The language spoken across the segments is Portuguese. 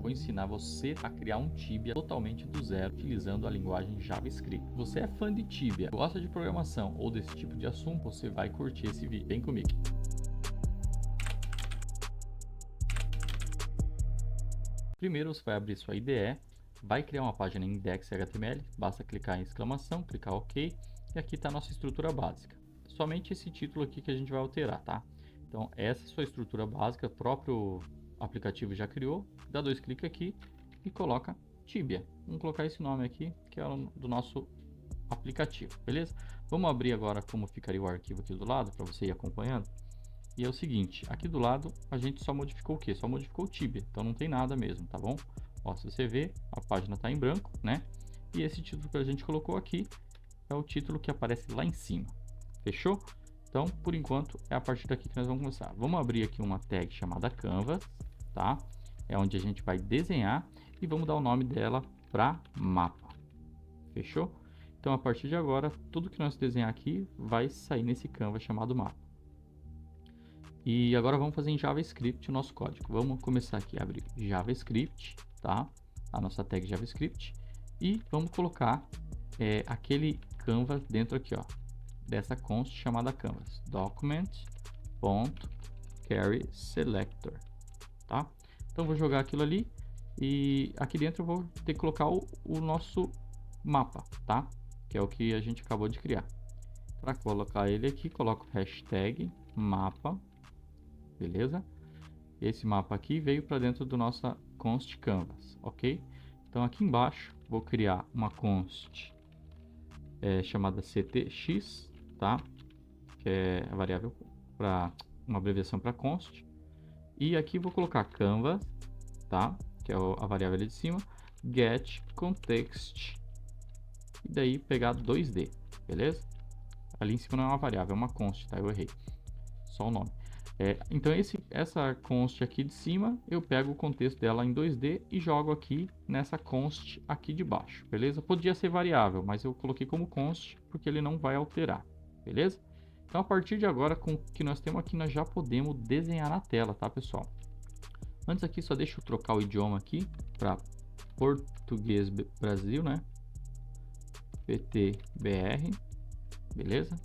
vou ensinar você a criar um Tibia totalmente do zero, utilizando a linguagem JavaScript. Você é fã de Tibia, gosta de programação ou desse tipo de assunto, você vai curtir esse vídeo. Vem comigo. Primeiro você vai abrir sua IDE, vai criar uma página em index.html, basta clicar em exclamação, clicar OK, e aqui está a nossa estrutura básica. Somente esse título aqui que a gente vai alterar, tá? Então essa é a sua estrutura básica, o próprio aplicativo já criou, dá 2 cliques aqui e coloca Tibia. Vamos colocar esse nome aqui, que é o do nosso aplicativo, beleza? Vamos abrir agora como ficaria o arquivo aqui do lado, para você ir acompanhando. E é o seguinte, aqui do lado a gente só modificou o que? Só modificou o Tibia, então não tem nada mesmo, tá bom? Ó, se você ver, a página está em branco, né? E esse título que a gente colocou aqui é o título que aparece lá em cima. Fechou? Então, por enquanto, é a partir daqui que nós vamos começar. Vamos abrir aqui uma tag chamada Canvas, tá? É onde a gente vai desenhar e vamos dar o nome dela para mapa. Fechou? Então, a partir de agora, tudo que nós desenhar aqui vai sair nesse Canvas chamado mapa. E agora vamos fazer em JavaScript o nosso código. Vamos começar aqui a abrir JavaScript, tá? A nossa tag JavaScript. E vamos colocar aquele Canvas dentro aqui, ó, dessa const chamada Canvas. Document.carrySelector, tá? Então vou jogar aquilo ali e aqui dentro eu vou ter que colocar o nosso mapa, tá? Que é o que a gente acabou de criar. Para colocar ele aqui, coloco hashtag mapa. Beleza? Esse mapa aqui veio para dentro do nossa const canvas, ok? Então aqui embaixo vou criar uma const chamada ctx, tá? Que é a variável para uma abreviação para const. E aqui vou colocar canvas, tá? Que é a variável ali de cima, get context e daí pegar 2D, beleza? Ali em cima não é uma variável, é uma const, tá? Eu errei, só o nome. Então essa const aqui de cima, eu pego o contexto dela em 2D e jogo aqui nessa const aqui de baixo, beleza? Podia ser variável, mas eu coloquei como const porque ele não vai alterar, beleza? Então a partir de agora, com o que nós temos aqui, nós já podemos desenhar na tela, tá, pessoal? Antes aqui, só deixa eu trocar o idioma aqui para português Brasil, né? PTBR, beleza?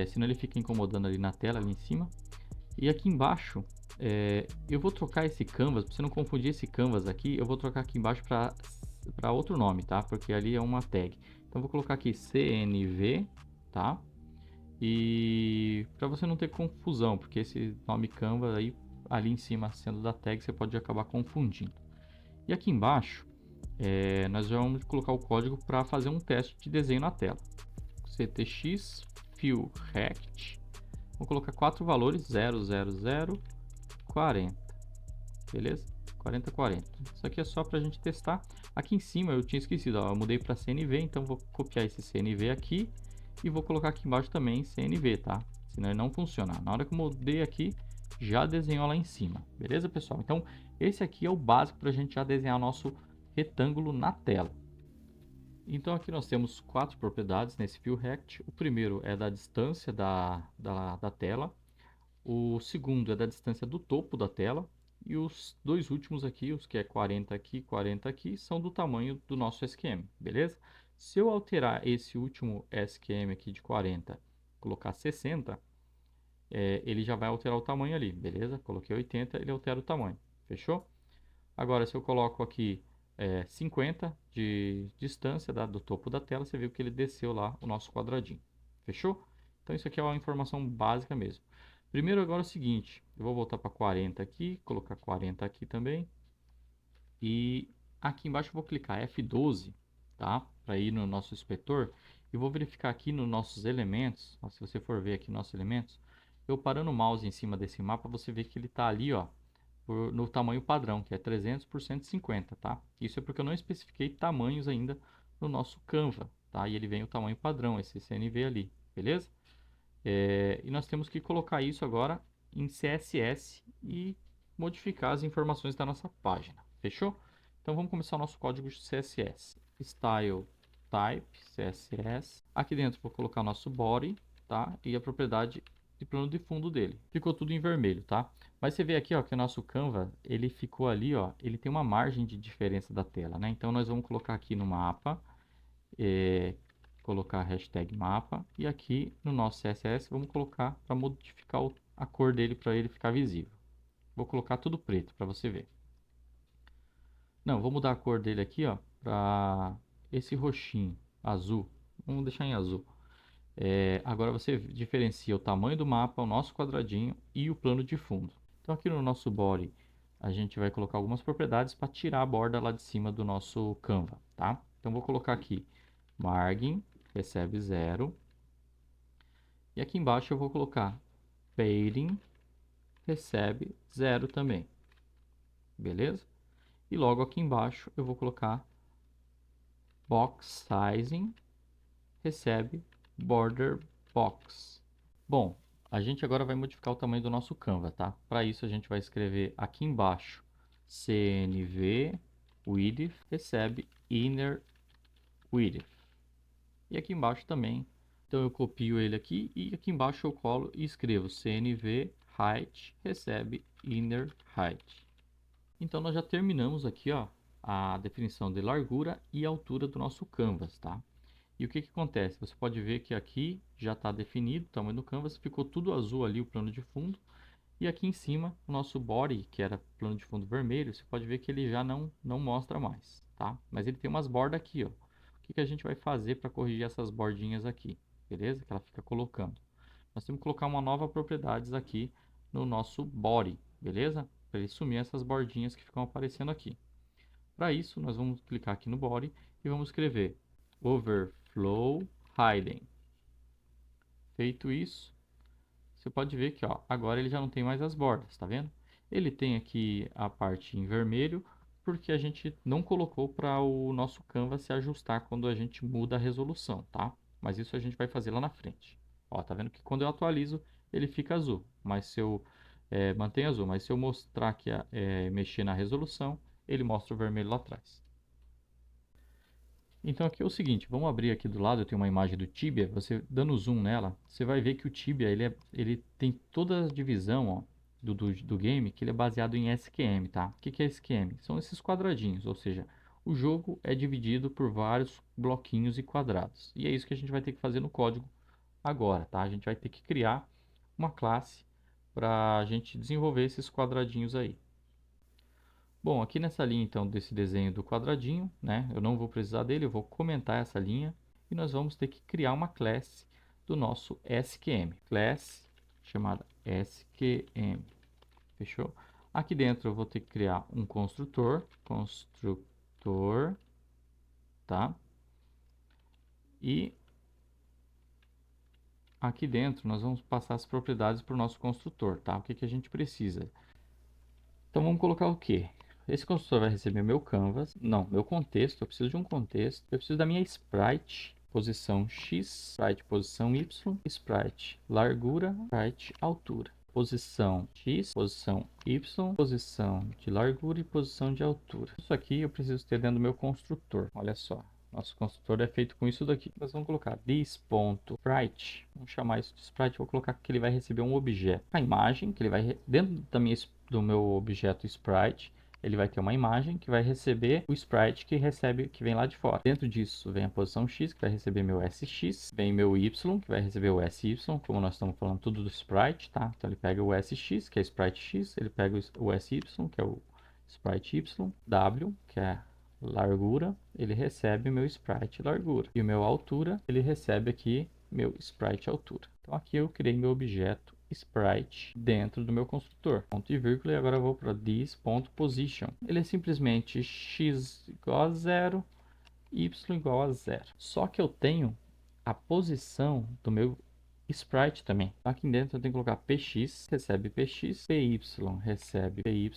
Senão ele fica incomodando ali na tela, ali em cima. E aqui embaixo, eu vou trocar esse canvas, para você não confundir esse canvas aqui, eu vou trocar aqui embaixo para outro nome, tá? Porque ali é uma tag. Então vou colocar aqui CNV, tá? E para você não ter confusão, porque esse nome canvas aí, ali em cima sendo da tag, você pode acabar confundindo. E aqui embaixo, nós já vamos colocar o código para fazer um teste de desenho na tela. ctx fill rect. Vou colocar 4 valores, 0, 0, 0, 40, beleza? 40, 40. Isso aqui é só para a gente testar. Aqui em cima eu tinha esquecido, ó, eu mudei para CNV, então vou copiar esse CNV aqui e vou colocar aqui embaixo também CNV, tá? Senão ele não funciona. Na hora que eu mudei aqui, já desenhou lá em cima, beleza, pessoal? Então esse aqui é o básico para a gente já desenhar nosso retângulo na tela. Então aqui nós temos 4 propriedades nesse fill rect. O primeiro é da distância da tela. O segundo é da distância do topo da tela. E os dois últimos aqui, os que é 40 aqui, 40 aqui, são do tamanho do nosso SQM, beleza? Se eu alterar esse último SQM aqui de 40, colocar 60, ele já vai alterar o tamanho ali, beleza? Coloquei 80, ele altera o tamanho, fechou? Agora, se eu coloco aqui 50 de distância do topo da tela, você viu que ele desceu lá o nosso quadradinho. Fechou? Então, isso aqui é uma informação básica mesmo. Primeiro, agora é o seguinte, eu vou voltar para 40 aqui, colocar 40 aqui também. E aqui embaixo eu vou clicar F12, tá? Para ir no nosso inspetor. E vou verificar aqui nos nossos elementos, ó, se você for ver aqui nossos elementos, eu parando o mouse em cima desse mapa, você vê que ele está ali, ó, no tamanho padrão, que é 300 por 150, tá? Isso é porque eu não especifiquei tamanhos ainda no nosso Canva, tá? E ele vem o tamanho padrão, esse CNV ali, beleza? E nós temos que colocar isso agora em CSS e modificar as informações da nossa página, fechou? Então vamos começar o nosso código de CSS. Style type CSS. Aqui dentro vou colocar nosso body, tá? E a propriedade de plano de fundo dele. Ficou tudo em vermelho, tá? Mas você vê aqui, ó, que o nosso Canva, ele ficou ali, ó, ele tem uma margem de diferença da tela, né? Então nós vamos colocar aqui no mapa, colocar a hashtag mapa, e aqui no nosso CSS vamos colocar para modificar a cor dele para ele ficar visível. Vou colocar tudo preto para você ver. Não, vou mudar a cor dele aqui, ó, para esse roxinho, azul. Vamos deixar em azul. Agora você diferencia o tamanho do mapa, o nosso quadradinho e o plano de fundo. Então aqui no nosso body a gente vai colocar algumas propriedades para tirar a borda lá de cima do nosso Canva, tá? Então vou colocar aqui margin recebe 0 e aqui embaixo eu vou colocar padding recebe 0 também, beleza? E logo aqui embaixo eu vou colocar box sizing recebe border box. Bom, a gente agora vai modificar o tamanho do nosso Canva, tá? Para isso a gente vai escrever aqui embaixo CNV width recebe inner width. E aqui embaixo também. Então eu copio ele aqui e aqui embaixo eu colo e escrevo CNV height recebe inner height. Então nós já terminamos aqui, ó, a definição de largura e altura do nosso canvas, tá? E o que acontece? Você pode ver que aqui já está definido o tamanho do canvas, ficou tudo azul ali o plano de fundo. E aqui em cima, o nosso body, que era plano de fundo vermelho, você pode ver que ele já não mostra mais, tá? Mas ele tem umas bordas aqui, ó. O que a gente vai fazer para corrigir essas bordinhas aqui, beleza? Que ela fica colocando. Nós temos que colocar uma nova propriedades aqui no nosso body, beleza? Para ele sumir essas bordinhas que ficam aparecendo aqui. Para isso, nós vamos clicar aqui no body e vamos escrever overflow hiding. Feito isso, você pode ver que, ó, agora ele já não tem mais as bordas, tá vendo? Ele tem aqui a parte em vermelho porque a gente não colocou para o nosso Canva se ajustar quando a gente muda a resolução, tá? Mas isso a gente vai fazer lá na frente. Ó, tá vendo que quando eu atualizo ele fica azul, mas se eu mantém azul, mas se eu mostrar que mexer na resolução, ele mostra o vermelho lá atrás. Então aqui é o seguinte, vamos abrir aqui do lado, eu tenho uma imagem do Tibia, você dando zoom nela, você vai ver que o Tibia ele tem toda a divisão, ó, do game, que ele é baseado em SQM, tá? O que é SQM? São esses quadradinhos, ou seja, o jogo é dividido por vários bloquinhos e quadrados. E é isso que a gente vai ter que fazer no código agora, tá? A gente vai ter que criar uma classe para a gente desenvolver esses quadradinhos aí. Bom, aqui nessa linha então desse desenho do quadradinho, né? Eu não vou precisar dele, eu vou comentar essa linha e nós vamos ter que criar uma classe do nosso SQM. Class chamada SQM. Fechou? Aqui dentro eu vou ter que criar um construtor, tá? E aqui dentro nós vamos passar as propriedades para o nosso construtor, tá? O que a gente precisa? Então vamos colocar o quê? Esse construtor vai receber meu canvas, não, meu contexto, eu preciso de um contexto, eu preciso da minha sprite, posição X, sprite posição Y, sprite largura, sprite altura. Posição X, posição Y, posição de largura e posição de altura. Isso aqui eu preciso ter dentro do meu construtor, olha só. Nosso construtor é feito com isso daqui. Nós vamos colocar this.sprite, vamos chamar isso de sprite, vou colocar que ele vai receber um objeto. A imagem, que ele vai, dentro do meu objeto sprite, ele vai ter uma imagem que vai receber o sprite que vem lá de fora. Dentro disso vem a posição X, que vai receber meu SX, vem meu Y, que vai receber o SY, como nós estamos falando tudo do sprite, tá? Então ele pega o SX, que é sprite X, ele pega o SY, que é o sprite Y, W, que é largura, ele recebe meu sprite largura. E o meu altura, ele recebe aqui meu sprite altura. Então aqui eu criei meu objeto sprite dentro do meu construtor. Ponto e vírgula, e agora eu vou para this.position. Ele é simplesmente x igual a 0, y igual a 0. Só que eu tenho a posição do meu sprite também. Aqui dentro eu tenho que colocar px, recebe px, py recebe py,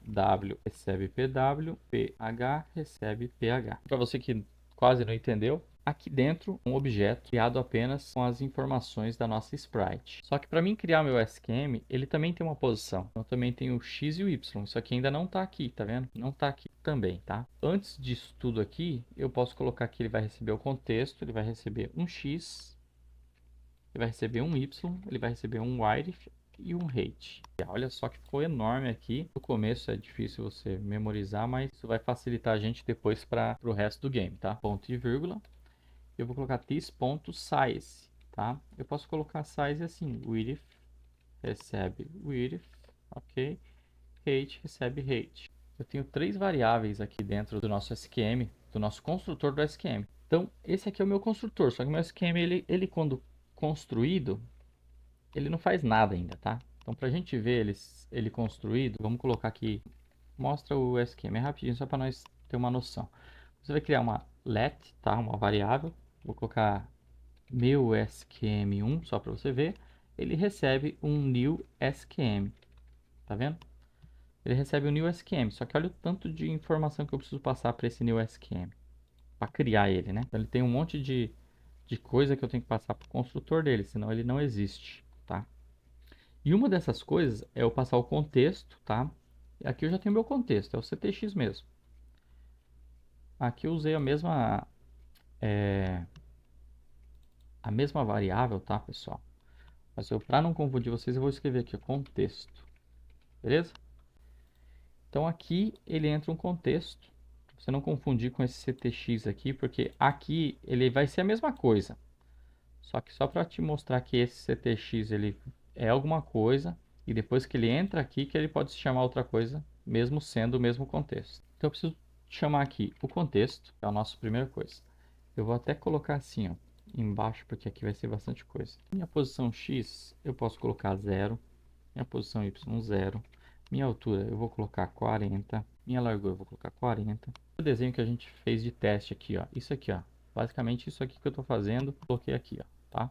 pw recebe pw, ph recebe ph. Para você que quase não entendeu, aqui dentro um objeto criado apenas com as informações da nossa sprite. Só que para mim criar meu SQM, ele também tem uma posição. Então também tem o x e o y. Isso aqui ainda não está aqui, tá vendo? Não está aqui também, tá? Antes disso tudo aqui, eu posso colocar que ele vai receber o contexto, ele vai receber um x, ele vai receber um y, ele vai receber um width e um height. Olha só que ficou enorme aqui. No começo é difícil você memorizar, mas isso vai facilitar a gente depois para o resto do game, tá? Ponto e vírgula. Eu vou colocar this.size, tá? Eu posso colocar size assim, width recebe width, ok? Height recebe height. Eu tenho três variáveis aqui dentro do nosso SQM, do nosso construtor do SQM. Então, esse aqui é o meu construtor, só que o meu SQM, ele quando construído, ele não faz nada ainda, tá? Então, para a gente ver ele construído, vamos colocar aqui, mostra o SQM rapidinho, só para nós ter uma noção. Você vai criar uma let, tá? Uma variável, vou colocar meu SQM1, só para você ver. Ele recebe um new SQM, tá vendo? Ele recebe um new SQM, só que olha o tanto de informação que eu preciso passar para esse new SQM, para criar ele, né? Então, ele tem um monte de coisa que eu tenho que passar para o construtor dele, senão ele não existe, tá? E uma dessas coisas é eu passar o contexto, tá? Aqui eu já tenho meu contexto, é o CTX mesmo. Aqui eu usei a mesma variável, tá, pessoal? Mas para não confundir vocês, eu vou escrever aqui o contexto, beleza? Então aqui ele entra um contexto, pra você não confundir com esse CTX aqui, porque aqui ele vai ser a mesma coisa. Só que só para te mostrar que esse CTX ele é alguma coisa e depois que ele entra aqui que ele pode se chamar outra coisa, mesmo sendo o mesmo contexto. Então eu preciso chamar aqui o contexto, que é a nossa primeira coisa. Eu vou até colocar assim, ó, embaixo, porque aqui vai ser bastante coisa. Minha posição X eu posso colocar 0, minha posição Y 0, minha altura eu vou colocar 40, minha largura eu vou colocar 40. O desenho que a gente fez de teste aqui, ó, isso aqui, ó, basicamente isso aqui que eu estou fazendo, coloquei aqui, ó, tá?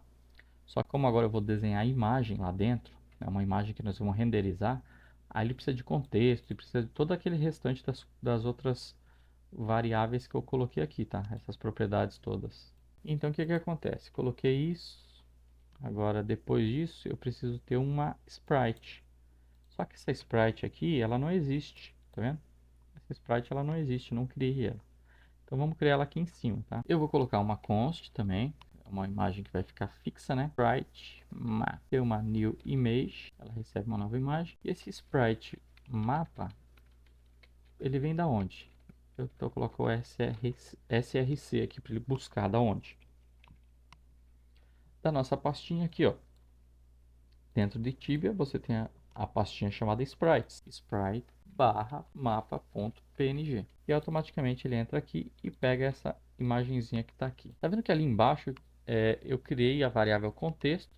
Só que como agora eu vou desenhar a imagem lá dentro, né, uma imagem que nós vamos renderizar, aí ele precisa de contexto, ele precisa de todo aquele restante das outras variáveis que eu coloquei aqui, tá? Essas propriedades todas. Então o que que acontece? Coloquei isso, agora depois disso eu preciso ter uma sprite. Só que essa sprite aqui, ela não existe, tá vendo? Essa sprite ela não existe, não criei ela. Então vamos criar ela aqui em cima, tá? Eu vou colocar uma const também, uma imagem que vai ficar fixa, né? Sprite map, tem uma new image, ela recebe uma nova imagem. E esse sprite mapa, ele vem da onde? Eu coloco o src aqui para ele buscar da onde? Da nossa pastinha aqui, ó. Dentro de Tibia você tem a pastinha chamada sprites, sprite barra mapa.png, e automaticamente ele entra aqui e pega essa imagenzinha que está aqui. Tá vendo que ali embaixo eu criei a variável contexto,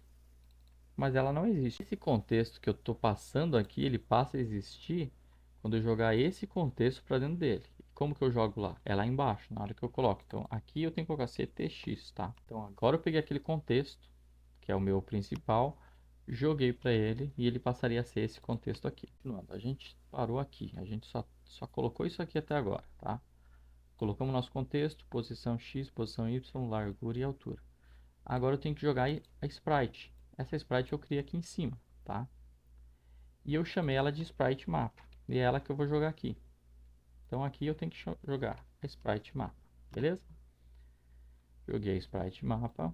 mas ela não existe. Esse contexto que eu estou passando aqui, ele passa a existir quando eu jogar esse contexto para dentro dele. Como que eu jogo lá? É lá embaixo, na hora que eu coloco. Então aqui eu tenho que colocar ctx, tá? Então agora eu peguei aquele contexto, que é o meu principal, joguei para ele e ele passaria a ser esse contexto aqui. Continuando, a gente parou aqui, a gente só colocou isso aqui até agora, tá? Colocamos nosso contexto, posição x, posição y, largura e altura. Agora eu tenho que jogar a sprite. Essa sprite eu criei aqui em cima, tá? E eu chamei ela de sprite mapa, e é ela que eu vou jogar aqui. Então aqui eu tenho que jogar a sprite mapa, beleza? Joguei a sprite mapa,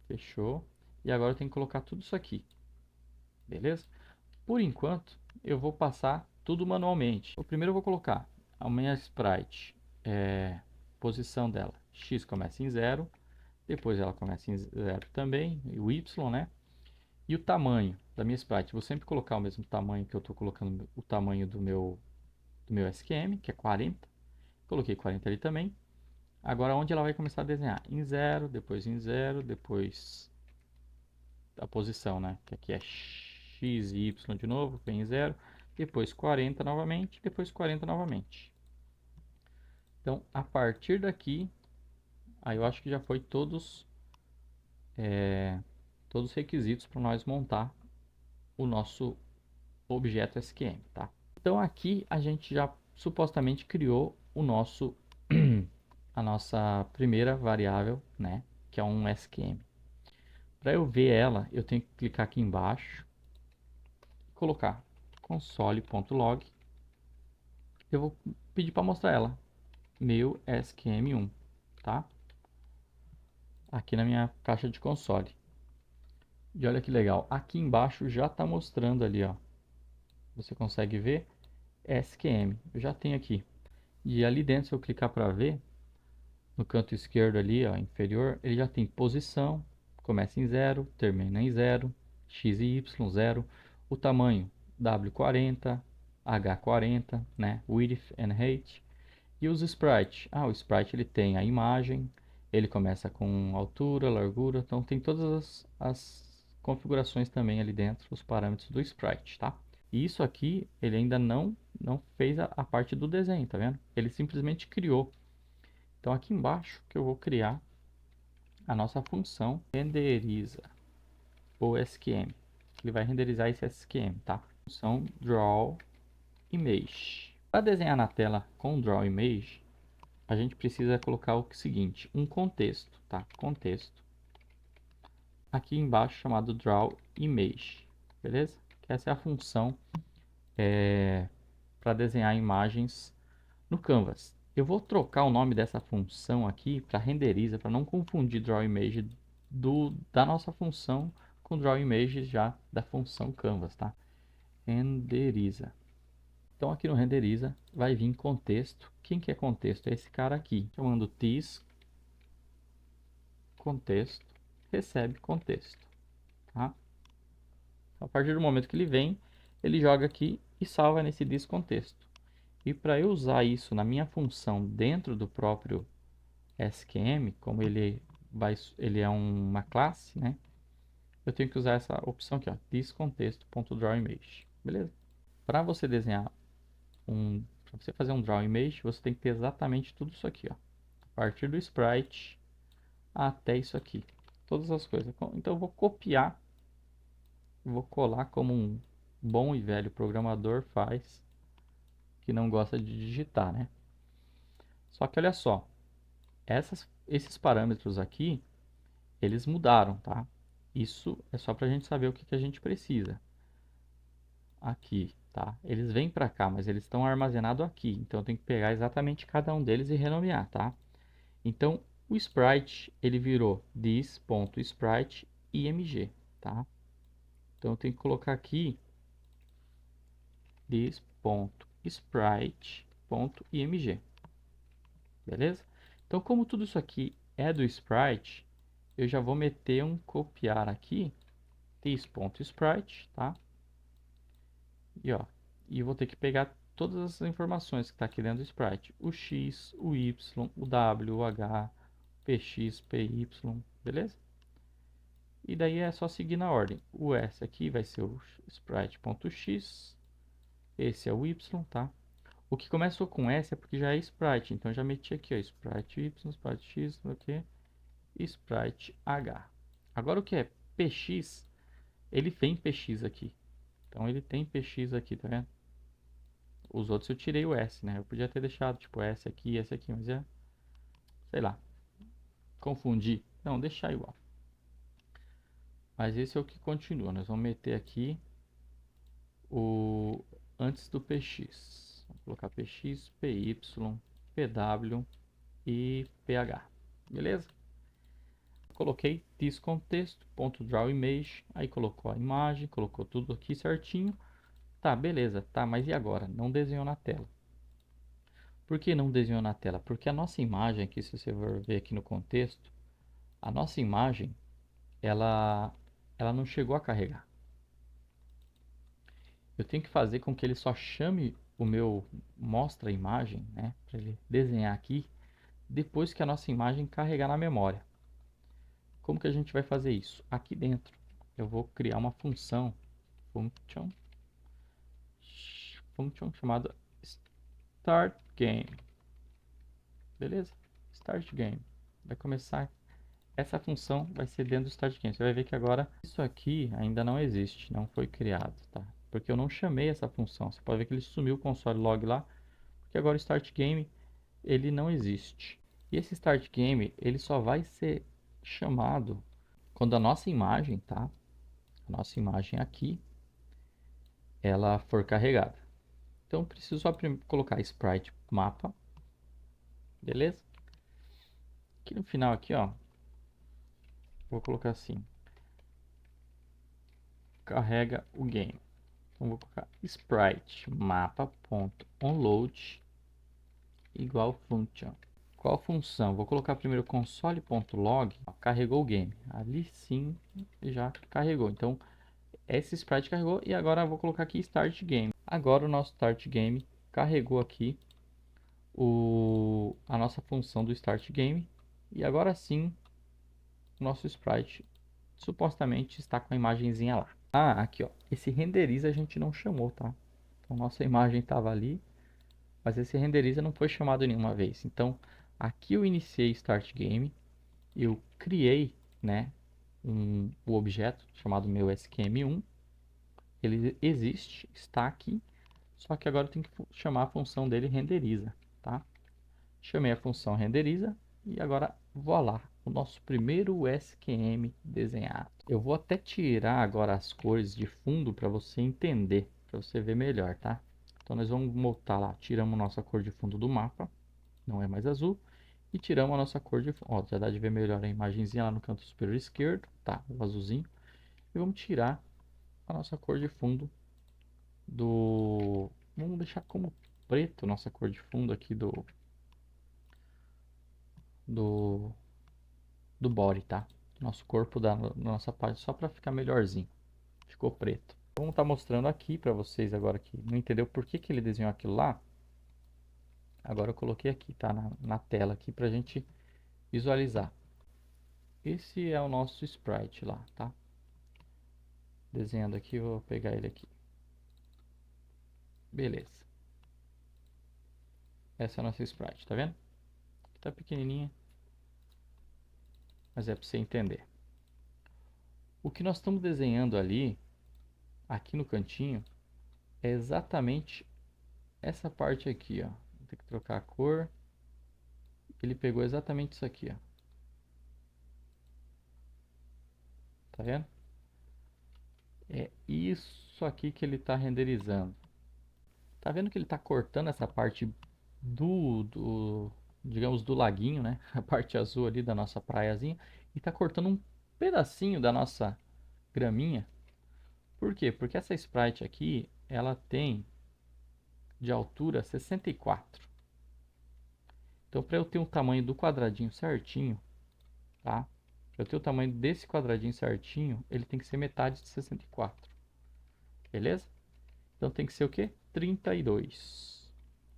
fechou. E agora eu tenho que colocar tudo isso aqui, beleza? Por enquanto, eu vou passar tudo manualmente. O primeiro eu vou colocar a minha sprite, posição dela, x começa em 0, depois ela começa em 0 também, e o y, né? E o tamanho da minha sprite, vou sempre colocar o mesmo tamanho que eu estou colocando o tamanho do meu SQM, que é 40. Coloquei 40 ali também. Agora onde ela vai começar a desenhar? Em 0, depois a posição, né? Que aqui é x e y de novo, vem em 0, depois 40 novamente, depois 40 novamente. Então, a partir daqui, aí eu acho que já foi todos os requisitos para nós montar o nosso objeto SQM, tá? Então aqui a gente já supostamente criou a nossa primeira variável, né? Que é um SQM. Para eu ver ela, eu tenho que clicar aqui embaixo, colocar console.log. Eu vou pedir para mostrar ela, meu SQM1, tá? Aqui na minha caixa de console. E olha que legal, aqui embaixo já está mostrando ali, ó. Você consegue ver SQM, eu já tenho aqui. E ali dentro, se eu clicar para ver, no canto esquerdo ali, ó, inferior, ele já tem posição, começa em 0, termina em 0, x e y 0, o tamanho W40, H40, né, width and height, e os sprites. O sprite ele tem a imagem, ele começa com altura, largura, então tem todas as configurações também ali dentro, os parâmetros do sprite, tá? E isso aqui, ele ainda não fez a parte do desenho, tá vendo? Ele simplesmente criou. Então aqui embaixo que eu vou criar a nossa função renderiza o SQM. Ele vai renderizar esse SQM, tá? Função draw image. Para desenhar na tela com draw image, a gente precisa colocar o seguinte, um contexto, tá? Contexto. Aqui embaixo chamado draw image, beleza? Que essa é a função para desenhar imagens no Canvas. Eu vou trocar o nome dessa função aqui para renderiza, para não confundir draw image da nossa função com draw image já da função Canvas, tá? Renderiza. Então aqui no renderiza vai vir contexto. Quem que é contexto? É esse cara aqui, chamando this contexto, recebe contexto, tá? Então, a partir do momento que ele vem, ele joga aqui e salva nesse this contexto. E para eu usar isso na minha função dentro do próprio SQM, como ele é uma classe, né? Eu tenho que usar essa opção aqui, ó, thisContexto.drawImage, beleza? Para você desenhar para você fazer um draw image, você tem que ter exatamente tudo isso aqui, ó. A partir do sprite até isso aqui, todas as coisas. Então eu vou copiar, vou colar como um bom e velho programador faz, que não gosta de digitar, né? Só que olha só, esses parâmetros aqui, eles mudaram, tá? Isso é só para a gente saber o que a gente precisa. Aqui, tá? Eles vêm para cá, mas eles estão armazenados aqui. Então eu tenho que pegar exatamente cada um deles e renomear, tá? Então o sprite, ele virou this.sprite.img, tá? Então eu tenho que colocar aqui this.sprite.img, beleza? Então como tudo isso aqui é do sprite, eu já vou meter um copiar aqui, this.sprite, tá? E ó, e vou ter que pegar todas as informações que está aqui dentro do sprite. O X, o Y, o W, o H, PX, PY, beleza? E daí é só seguir na ordem. O S aqui vai ser o sprite.x, esse é o Y, tá? O que começou com S é porque já é sprite, então já meti aqui, ó, sprite Y, sprite X, ok? Sprite H. Agora o que é PX, ele tem PX aqui. Então ele tem PX aqui, tá vendo? Os outros eu tirei o S, né? Eu podia ter deixado, tipo, S aqui, mas é... Sei lá. Confundi. Não, deixar igual. Mas esse é o que continua. Nós vamos meter aqui o... Antes do PX. Vamos colocar PX, PY, PW e PH. Beleza? Coloquei thisContexto.drawImage. Aí colocou a imagem, colocou tudo aqui certinho. Tá, beleza. Tá, mas e agora? Não desenhou na tela. Por que não desenhou na tela? Porque a nossa imagem aqui, se você for ver aqui no contexto, a nossa imagem, ela não chegou a carregar. Eu tenho que fazer com que ele só chame o meu mostra imagem, né, para ele desenhar aqui, depois que a nossa imagem carregar na memória. Como que a gente vai fazer isso? Aqui dentro, eu vou criar uma função, function chamada startGame. Beleza? StartGame. Vai começar. Essa função vai ser dentro do StartGame. Você vai ver que agora isso aqui ainda não existe, não foi criado, tá? Porque eu não chamei essa função. Você pode ver que ele sumiu o console log lá, porque agora o StartGame ele não existe. E esse StartGame ele só vai ser chamado quando a nossa imagem, tá? A nossa imagem aqui, ela for carregada. Então eu preciso só colocar sprite mapa, beleza? Aqui no final aqui, ó, vou colocar assim, carrega o game. Então vou colocar sprite mapa.onload igual function. Qual função? Vou colocar primeiro console.log, carregou o game. Ali sim já carregou. Então esse sprite carregou e agora eu vou colocar aqui start game. Agora o nosso start game carregou aqui a nossa função do start game e agora sim o nosso sprite supostamente está com a imagenzinha lá. Ah, aqui ó, esse renderiza a gente não chamou, tá? Então nossa imagem estava ali, mas esse renderiza não foi chamado nenhuma vez. Então aqui eu iniciei start game, eu criei, né, o objeto chamado meu SQM1, ele existe, está aqui, só que agora eu tenho que chamar a função dele renderiza, tá? Chamei a função renderiza e agora voilá, o nosso primeiro SQM desenhado. Eu vou até tirar agora as cores de fundo para você entender, para você ver melhor, tá? Então nós vamos voltar lá, tiramos nossa cor de fundo do mapa, não é mais azul, e tiramos a nossa cor de fundo. Ó, já dá de ver melhor a imagenzinha lá no canto superior esquerdo, tá? O azulzinho. E vamos tirar a nossa cor de fundo do... Vamos deixar como preto nossa cor de fundo aqui do, do body, tá? Nosso corpo da nossa parte, só para ficar melhorzinho. Ficou preto. Vamos estar mostrando aqui para vocês agora que não entendeu por que ele desenhou aquilo lá. Agora eu coloquei aqui, tá? Na tela aqui pra gente visualizar. Esse é o nosso sprite lá, tá? Desenhando aqui, vou pegar ele aqui. Beleza. Essa é a nossa sprite, tá vendo? Tá pequenininha, mas é para você entender. O que nós estamos desenhando ali, aqui no cantinho, é exatamente essa parte aqui, ó. Vou ter que trocar a cor. Ele pegou exatamente isso aqui, ó. Tá vendo? É isso aqui que ele está renderizando. Tá vendo que ele está cortando essa parte digamos, do laguinho, né? A parte azul ali da nossa praiazinha. E está cortando um pedacinho da nossa graminha. Por quê? Porque essa sprite aqui, ela tem de altura 64. Então, para eu ter o tamanho do quadradinho certinho, tá? Para eu ter o tamanho desse quadradinho certinho, ele tem que ser metade de 64. Beleza? Então tem que ser o quê? 32.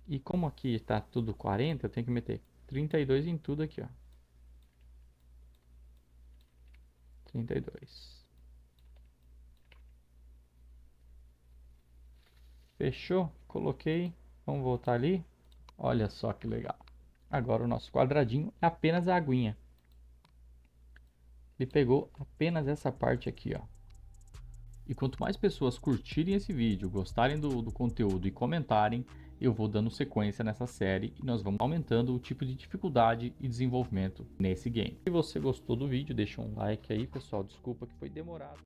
E como aqui está tudo 40, eu tenho que meter 32 em tudo aqui, ó. 32. Fechou? Coloquei. Vamos voltar ali. Olha só que legal. Agora o nosso quadradinho é apenas a aguinha. Ele pegou apenas essa parte aqui, ó. E quanto mais pessoas curtirem esse vídeo, gostarem do conteúdo e comentarem, eu vou dando sequência nessa série e nós vamos aumentando o tipo de dificuldade e desenvolvimento nesse game. Se você gostou do vídeo, deixa um like aí, pessoal. Desculpa que foi demorado.